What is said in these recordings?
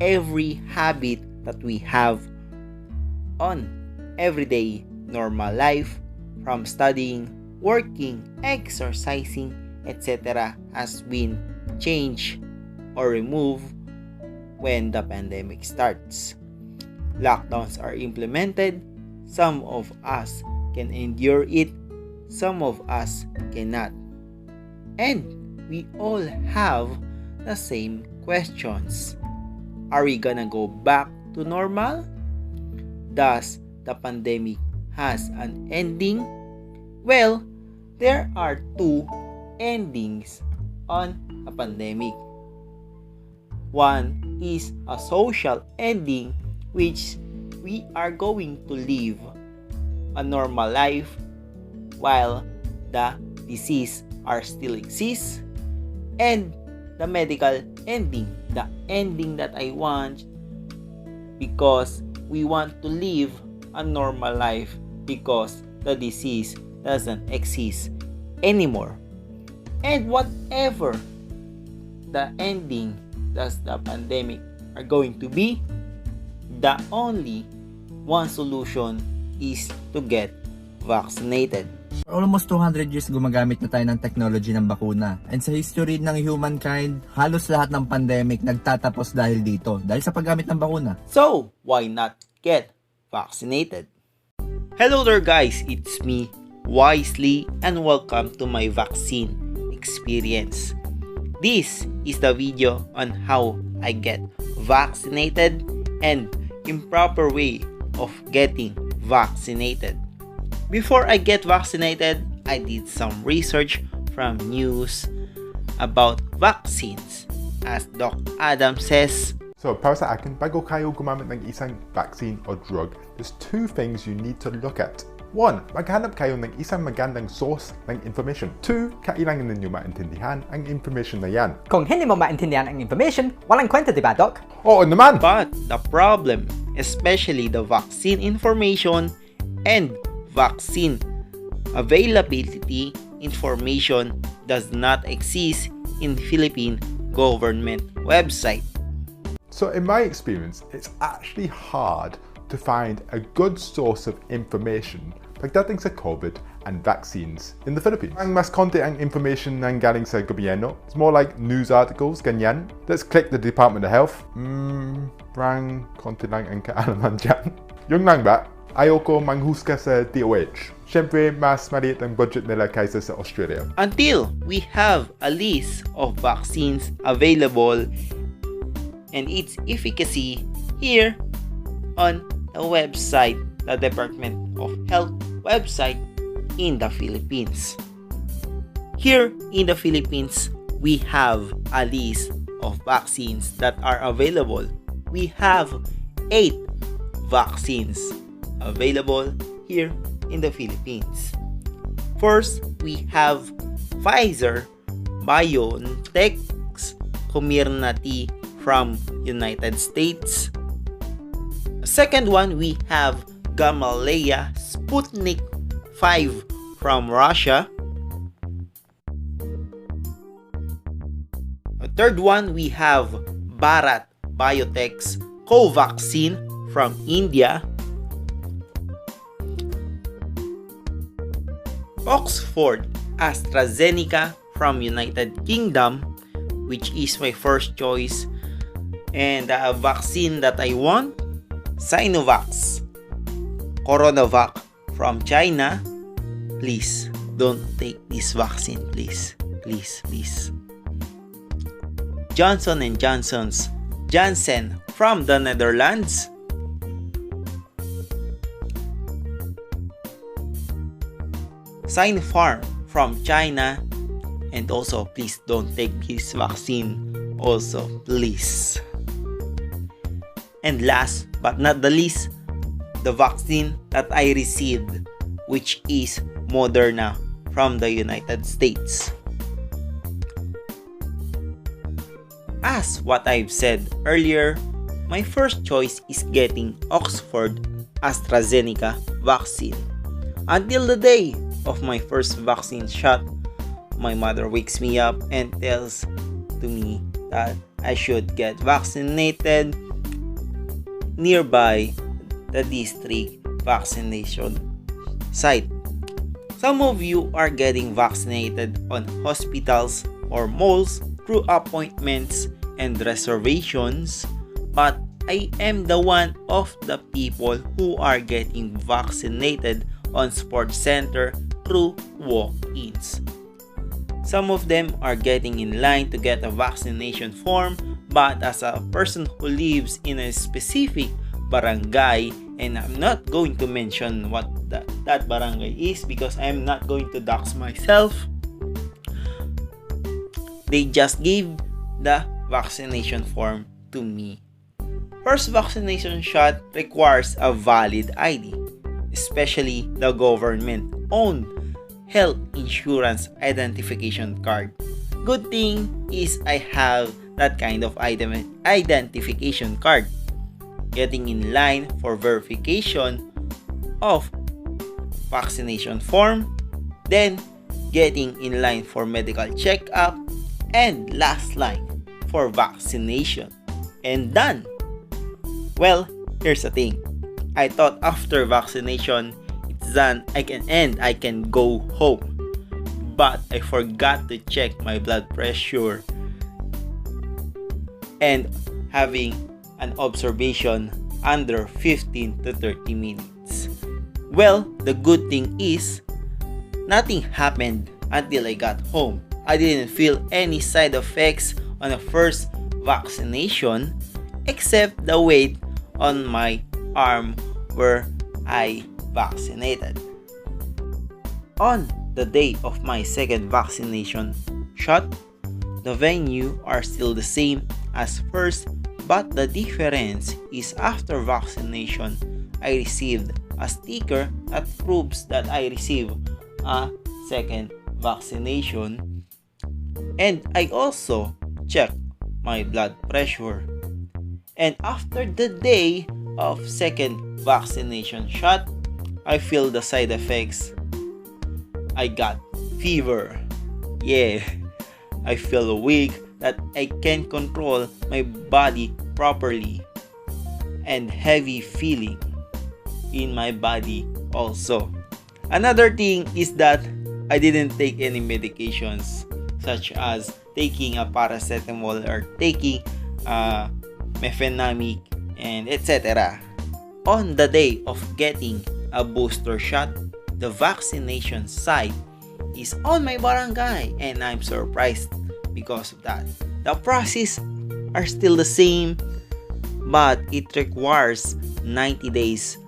every habit that we have on everyday normal life, from studying, working, exercising, etc. has been changed or removed when the pandemic starts. Lockdowns are implemented. Some of us can endure it, some of us cannot. And we all have the same questions. Are we gonna go back to normal? Does the pandemic has an ending? Well, there are two endings on a pandemic. One is a social ending, which we are going to live a normal life while the disease are still exists, and the medical ending, the ending that I want, because we want to live a normal life because the disease doesn't exist anymore. And whatever the ending does the pandemic are going to be, the only one solution is to get vaccinated. For almost 200 years gumagamit na tayo ng technology ng bakuna. And sa history ng humankind, halos lahat ng pandemic nagtatapos dahil dito, dahil sa paggamit ng bakuna. So, why not get vaccinated? Hello there guys, it's me, Wisely, and welcome to my vaccine experience. This is the video on how I get vaccinated and improper way of getting vaccinated. Before I get vaccinated, I did some research from news about vaccines. As Doc Adam says, so para sa akin, bago kayo gumamit ng isang vaccine or drug, there's two things you need to look at. 1. Maghanap kayo ng isang magandang source ng information. 2. Kailangan ninyo maintindihan ang information na yan. Kung hindi mo maintindihan ang information, walang kwenta, diba, Doc? Oo naman! But the problem, especially the vaccine information and vaccine availability information, does not exist in Philippine government website. So in my experience, it's actually hard to find a good source of information pagdating sa COVID and vaccines in the Philippines. Ang mas konti ang information nang galing sa gobyerno. It's more like news articles, ganyan. Let's click the Department of Health. Parang konti lang ang kaalaman dyan. Yung lang ba? Ayoko manghusga sa DOH. Siyempre, mas maliit ang budget nila kaysa sa Australia. Until we have a list of vaccines available and its efficacy here on the website, the Department of Health website in the Philippines. Here in the Philippines, we have a list of vaccines that are available. We have 8 vaccines available here in the Philippines. First, we have Pfizer BioNTech's Comirnaty from United States. Second one, we have Gamaleya Sputnik 5 from Russia. Third one, we have Bharat Biotech's Covaxin from India. Oxford AstraZeneca from United Kingdom, which is my first choice, and the vaccine that I want, Sinovac Coronavac from China. Please don't take this vaccine, please. Johnson & Johnson's Janssen from the Netherlands. Sinopharm from China, and also please don't take this vaccine also, please. And last but not the least, the vaccine that I received, which is Moderna from the United States. As what I've said earlier, my first choice is getting Oxford AstraZeneca vaccine. Until the day of my first vaccine shot, my mother wakes me up and tells to me that I should get vaccinated nearby the district vaccination site. Some of you are getting vaccinated on hospitals or malls through appointments and reservations, but I am the one of the people who are getting vaccinated on sports center through walk-ins. Some of them are getting in line to get a vaccination form, but as a person who lives in a specific barangay, and I'm not going to mention what that barangay is because I'm not going to dox myself, they just gave the vaccination form to me. First vaccination shot requires a valid ID, especially the government-owned health insurance identification card. Good thing is I have that kind of identification card. Getting in line for verification of vaccination form, then getting in line for medical checkup, and last line for vaccination. And done! Well, here's the thing. I thought after vaccination, it's done, I can go home. But I forgot to check my blood pressure and having an observation under 15 to 30 minutes. Well, the good thing is, nothing happened until I got home. I didn't feel any side effects on the first vaccination except the weight on my arm where I vaccinated. On the day of my second vaccination shot, the venue are still the same as first, but the difference is after vaccination, I received a sticker that proves that I received a second vaccination, and I also checked my blood pressure. And after the day of second vaccination shot, I feel the side effects. I got fever. Yeah, I feel weak that I can't control my body properly, and heavy feeling in my body also. Another thing is that I didn't take any medications such as taking a paracetamol or taking mefenamic and etc. On the day of getting a booster shot, the vaccination site is on my barangay, and I'm surprised because of that. The process are still the same, but it requires 90 days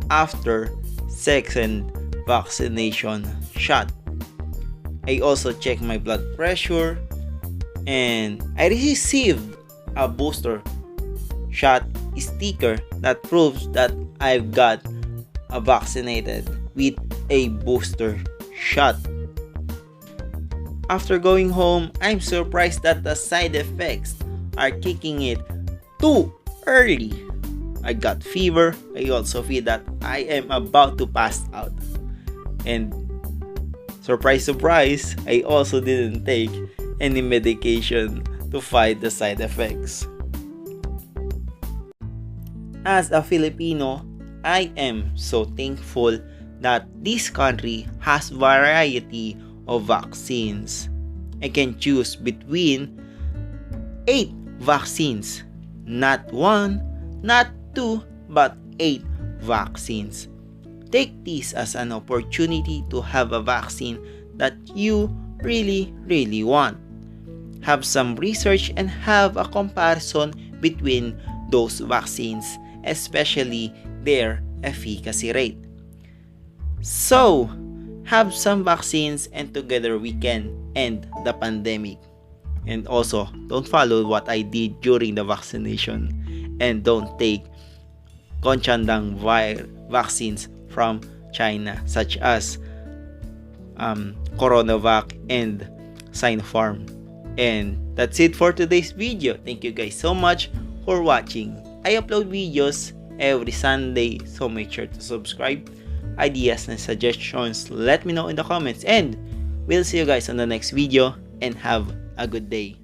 after second vaccination shot. I also checked my blood pressure, and I received a booster shot sticker that proves that I've got vaccinated with a booster shot. After going home, I'm surprised that the side effects are kicking it too early. I got fever. I also feel that I am about to pass out. And surprise, surprise, I also didn't take any medication to fight the side effects. As a Filipino, I am so thankful that this country has variety of vaccines. I can choose between 8 vaccines, not 1, not 2, but 8 vaccines. Take this as an opportunity to have a vaccine that you really want. Have some research and have a comparison between those vaccines, especially their efficacy rate. So, have some vaccines and together we can end the pandemic. And also, don't follow what I did during the vaccination, and don't take Konchandang vaccines from China such as Coronavac and Sinopharm. And that's it for today's video. Thank you guys so much for watching. I upload videos every Sunday, so make sure to subscribe. Ideas and suggestions, let me know in the comments, and we'll see you guys on the next video, and have a good day.